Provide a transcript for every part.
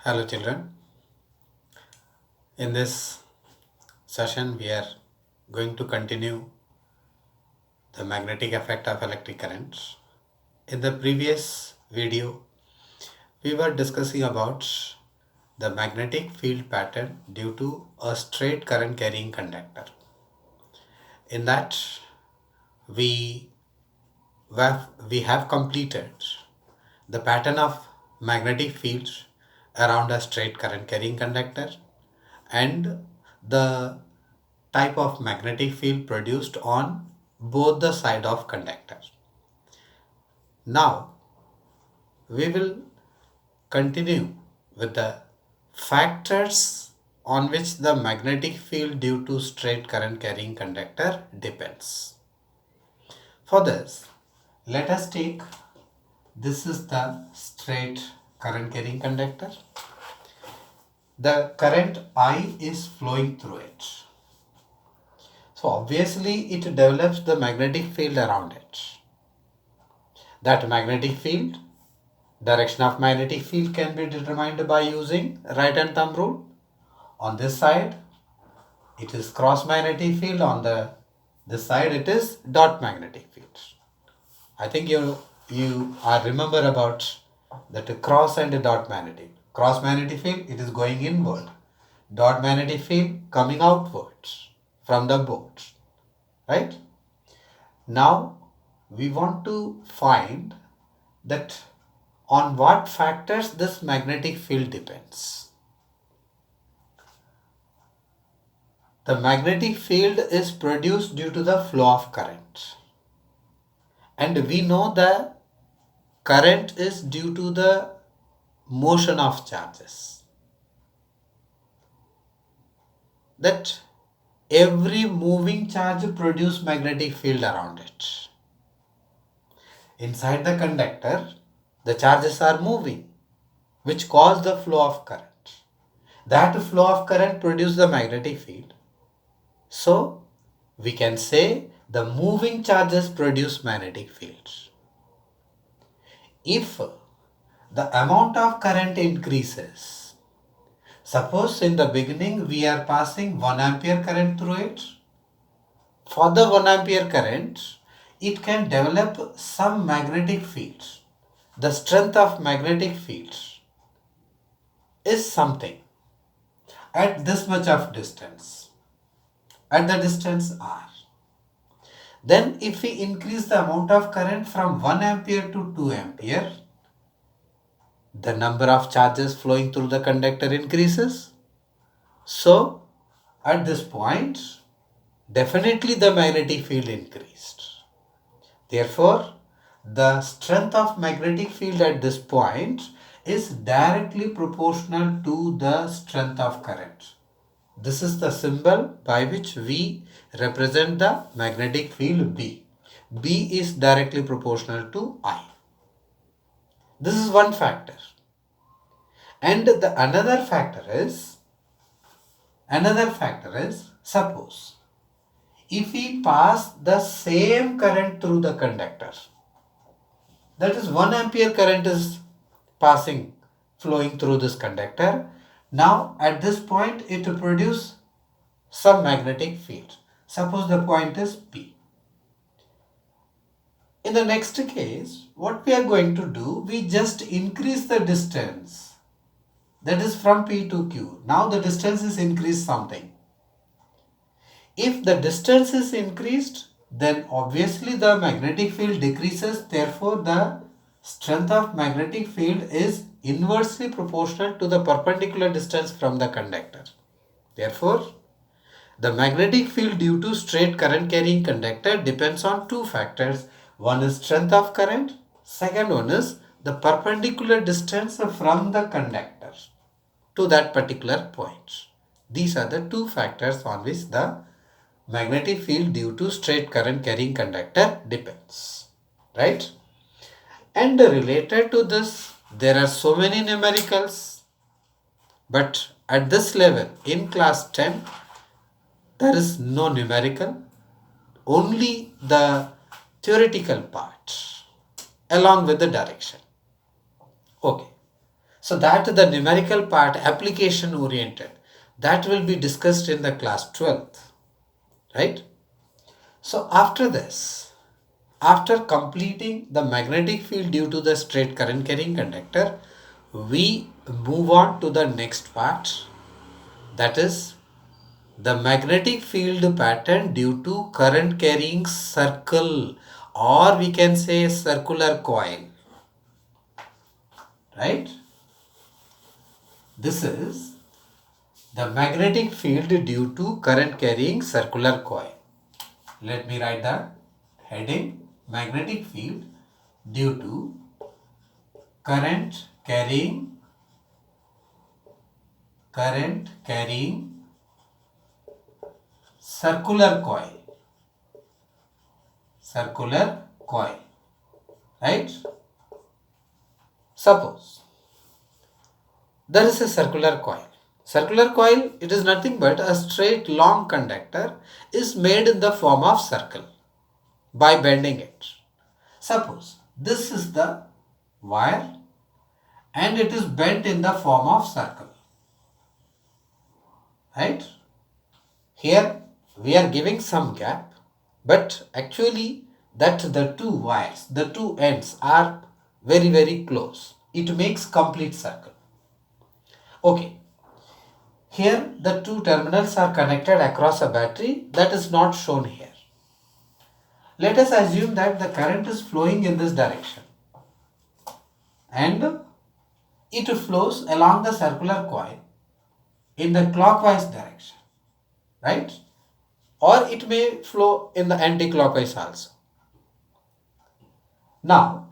Hello, children. In this session, we are going to continue the magnetic effect of electric currents. In the previous video, we were discussing about the magnetic field pattern due to a straight current carrying conductor. In that, we we have completed the pattern of magnetic fields around a straight current carrying conductor and the type of magnetic field produced on both the side of conductor. Now we will continue with the factors on which the magnetic field due to straight current carrying conductor depends. For this, let us take this is the straight current carrying conductor. The current I is flowing through it. So obviously it develops the magnetic field around it. That magnetic field, direction of magnetic field can be determined by using right hand thumb rule. On this side it is cross magnetic field, on this side it is dot magnetic field. I think you are remember about that cross and dot magnetic. Cross magnetic field, it is going inward. Dot magnetic field coming outwards from the board. Right? Now we want to find that on what factors this magnetic field depends. The magnetic field is produced due to the flow of current. And we know the current is due to the motion of charges. That every moving charge produces magnetic field around it. Inside the conductor, the charges are moving, which cause the flow of current. That flow of current produces the magnetic field. So, we can say the moving charges produce magnetic fields. If the amount of current increases, suppose in the beginning we are passing 1 ampere current through it. For the 1 ampere current, it can develop some magnetic fields. The strength of magnetic fields is something at this much of distance, at the distance r. Then if we increase the amount of current from 1 ampere to 2 ampere, the number of charges flowing through the conductor increases. So at this point, definitely the magnetic field increased. Therefore, the strength of magnetic field at this point is directly proportional to the strength of current. This is the symbol by which we represent the magnetic field B. B is directly proportional to I. This is one factor. And the another factor is suppose if we pass the same current through the conductor, that is 1 ampere current is flowing through this conductor. Now at this point it will produce some magnetic field. Suppose the point is P. In the next case, what we are going to do, we just increase the distance, that is from P to Q. Now the distance is increased something. If the distance is increased, then obviously the magnetic field decreases. Therefore, the strength of magnetic field is inversely proportional to the perpendicular distance from the conductor. Therefore, the magnetic field due to straight current carrying conductor depends on two factors. One is strength of current. Second one is the perpendicular distance from the conductor to that particular point. These are the two factors on which the magnetic field due to straight current carrying conductor depends. Right? And related to this, there are so many numericals. But at this level, in class 10, there is no numerical, only the theoretical part along with the direction. Okay. So that the numerical part, application oriented, that will be discussed in the class 12th, right? So after this, after completing the magnetic field due to the straight current carrying conductor, we move on to the next part, that is the magnetic field pattern due to current carrying circle, or we can say circular coil, right? This is the magnetic field due to current carrying circular coil. Let me write the heading: magnetic field due to current carrying circular coil, right? Suppose there is a circular coil. Circular coil, it is nothing but a straight long conductor is made in the form of circle by bending it. Suppose this is the wire and it is bent in the form of circle, right? Here we are giving some gap, but actually that the two wires, the two ends are very close. It makes complete circle. Okay, here the two terminals are connected across a battery that is not shown here. Let us assume that the current is flowing in this direction and it flows along the circular coil in the clockwise direction, right? Or it may flow in the anti-clockwise also. Now,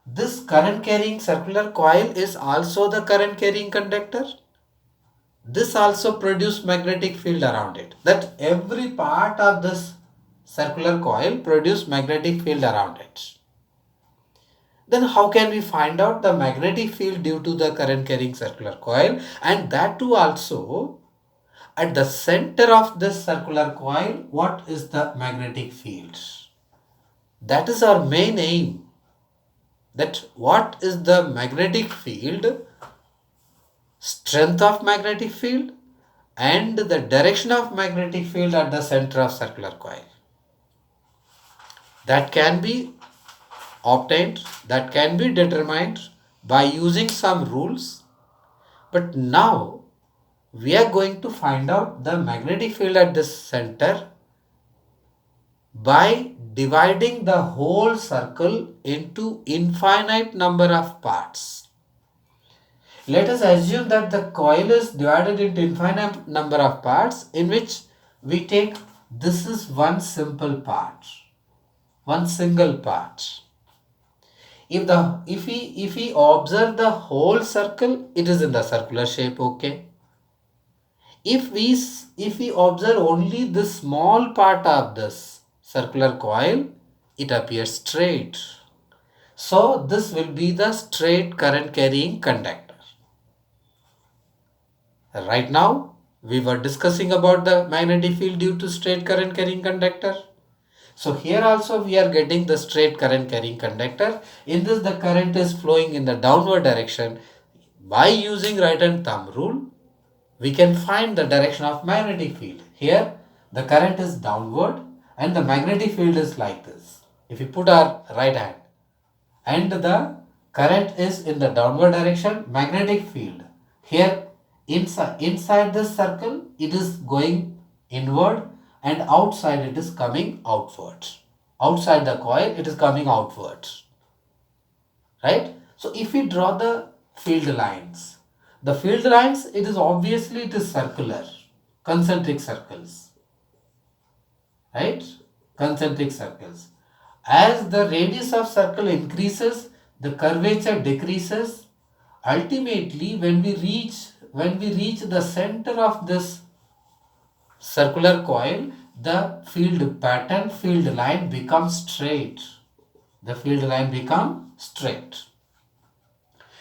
this current carrying circular coil is also the current carrying conductor. This also produces magnetic field around it. That every part of this circular coil produce magnetic field around it. Then how can we find out the magnetic field due to the current carrying circular coil? And that too also, at the center of this circular coil, what is the magnetic field? That is our main aim. That what is the magnetic field, strength of magnetic field, and the direction of magnetic field at the center of circular coil. That can be obtained, that can be determined by using some rules. But now we are going to find out the magnetic field at this center by dividing the whole circle into infinite number of parts. Let us assume that the coil is divided into infinite number of parts, in which we take this is one simple part, one single part. If we observe the whole circle, it is in the circular shape, okay? If we observe only this small part of this circular coil, it appears straight. So this will be the straight current carrying conductor. Right now we were discussing about the magnetic field due to straight current carrying conductor. So here also we are getting the straight current carrying conductor. In this the current is flowing in the downward direction. By using right hand thumb rule, we can find the direction of magnetic field. Here the current is downward and the magnetic field is like this. If we put our right hand and the current is in the downward direction, magnetic field here inside this circle it is going inward and outside it is coming outwards. Outside the coil it is coming outwards, right? So if we draw the field lines, the field lines, it is obviously it is circular, concentric circles, right? Concentric circles. As the radius of circle increases, the curvature decreases. Ultimately, when we reach the center of this circular coil, the field pattern, field line becomes straight. The field line becomes straight.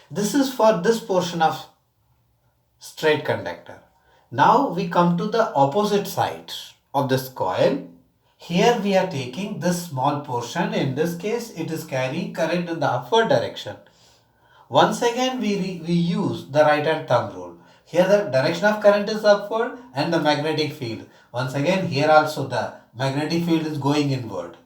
This is for this portion of straight conductor. Now we come to the opposite side of this coil. Here we are taking this small portion. In this case, it is carrying current in the upward direction. Once again we use the right hand thumb rule. Here the direction of current is upward and the magnetic field. Once again here also the magnetic field is going inward.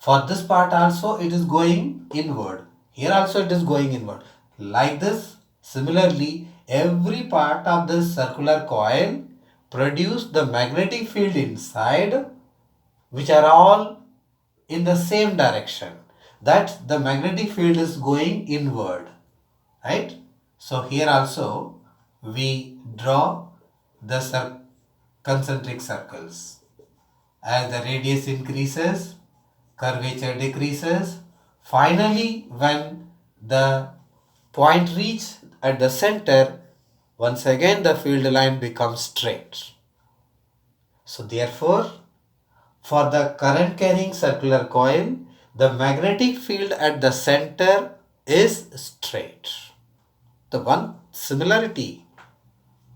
For this part also it is going inward. Here also it is going inward. Like this, similarly, every part of this circular coil produce the magnetic field inside, which are all in the same direction. That the magnetic field is going inward. Right? So here also we draw the concentric circles. As the radius increases, curvature decreases. Finally, when the point reach at the center, once again the field line becomes straight. So therefore, for the current carrying circular coil, the magnetic field at the center is straight. The one similarity,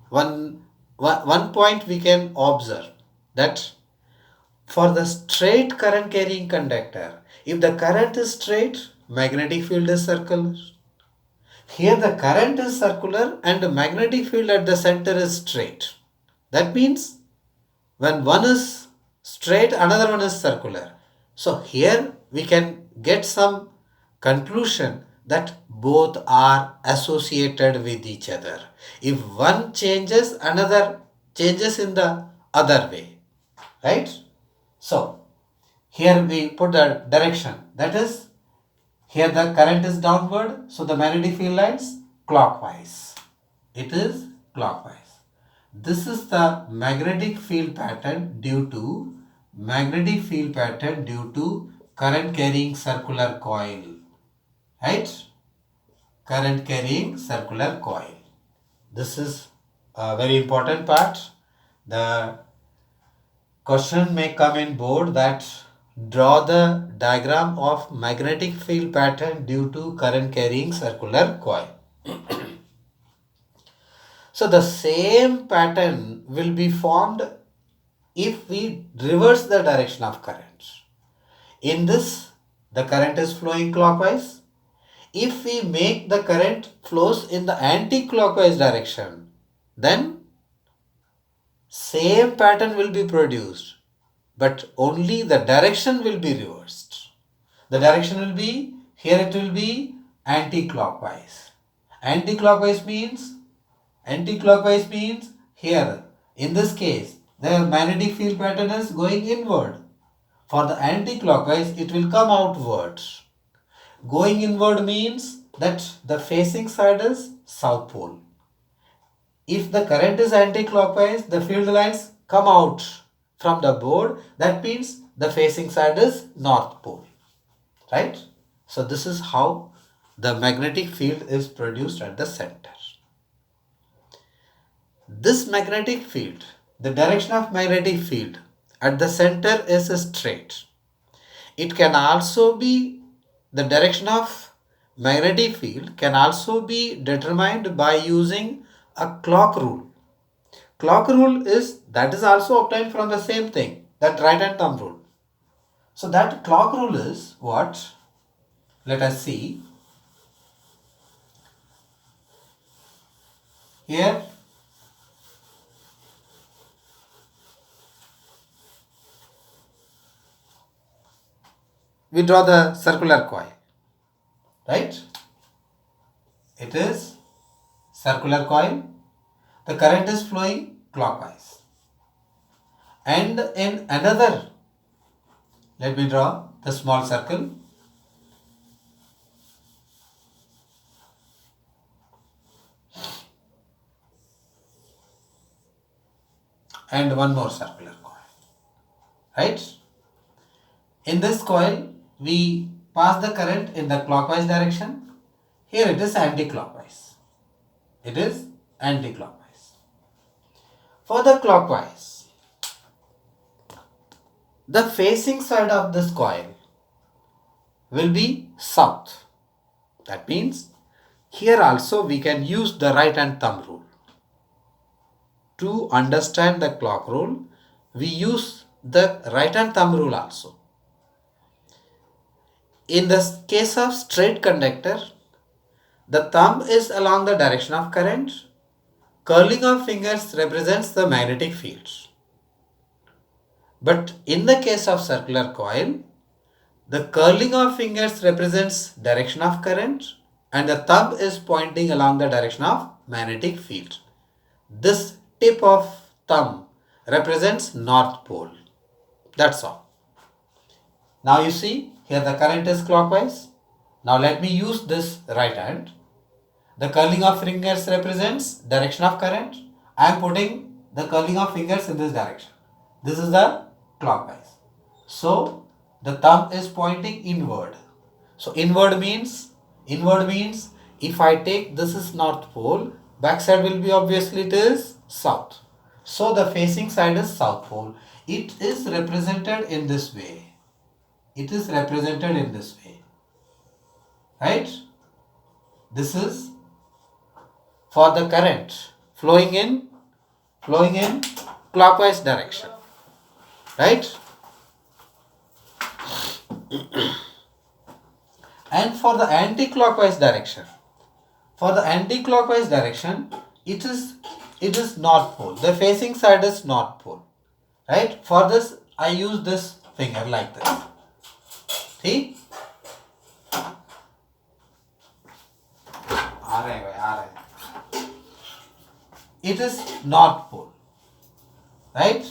one point we can observe, that for the straight current carrying conductor, if the current is straight, magnetic field is circular. Here the current is circular and the magnetic field at the center is straight. That means when one is straight, another one is circular. So here we can get some conclusion that both are associated with each other. If one changes, another changes in the other way. Right? So here we put the direction, that is, here the current is downward, so the magnetic field lines clockwise. It is clockwise. This is the magnetic field pattern due to current carrying circular coil. Right? Current carrying circular coil. This is a very important part. The question may come in board that draw the diagram of magnetic field pattern due to current carrying circular coil. So the same pattern will be formed if we reverse the direction of current. In this, the current is flowing clockwise. If we make the current flows in the anti-clockwise direction, then same pattern will be produced, but only the direction will be reversed. The direction will be, here it will be anti-clockwise. Anti-clockwise means here, in this case, the magnetic field pattern is going inward. For the anti-clockwise, it will come outwards. Going inward means that the facing side is south pole. If the current is anti-clockwise, the field lines come out from the board. That means the facing side is north pole. Right? So this is how the magnetic field is produced at the center. This magnetic field, the direction of magnetic field at the center is straight. It can also be, the direction of magnetic field can also be determined by using a clock rule. Clock rule is also obtained from the same thing, that right hand thumb rule. So that clock rule is what? Let us see. Here we draw the circular coil. Right? It is circular coil. The current is flowing clockwise. And in another, let me draw the small circle. And one more circular coil. Right? In this coil, we pass the current in the clockwise direction. Here it is anti-clockwise. It is anti-clockwise. For the clockwise, the facing side of this coil will be south. That means here also we can use the right hand thumb rule. To understand the clock rule, we use the right hand thumb rule also. In the case of straight conductor, The thumb is along the direction of current. Curling of fingers represents the magnetic field. But in the case of circular coil, the curling of fingers represents direction of current and the thumb is pointing along the direction of magnetic field. This tip of thumb represents North Pole. That's all. Now you see here the current is clockwise. Now let me use this right hand. The curling of fingers represents direction of current. I am putting the curling of fingers in this direction. This is the clockwise. So the thumb is pointing inward. So inward means if I take this is North Pole, back side will be obviously it is South. So the facing side is South Pole. It is represented in this way. It is represented in this way. Right? This is for the current flowing in clockwise direction. Right? And for the anti-clockwise direction, it is North Pole. The facing side is North Pole. Right? For this I use this finger like this. See? It is North Pole. Right?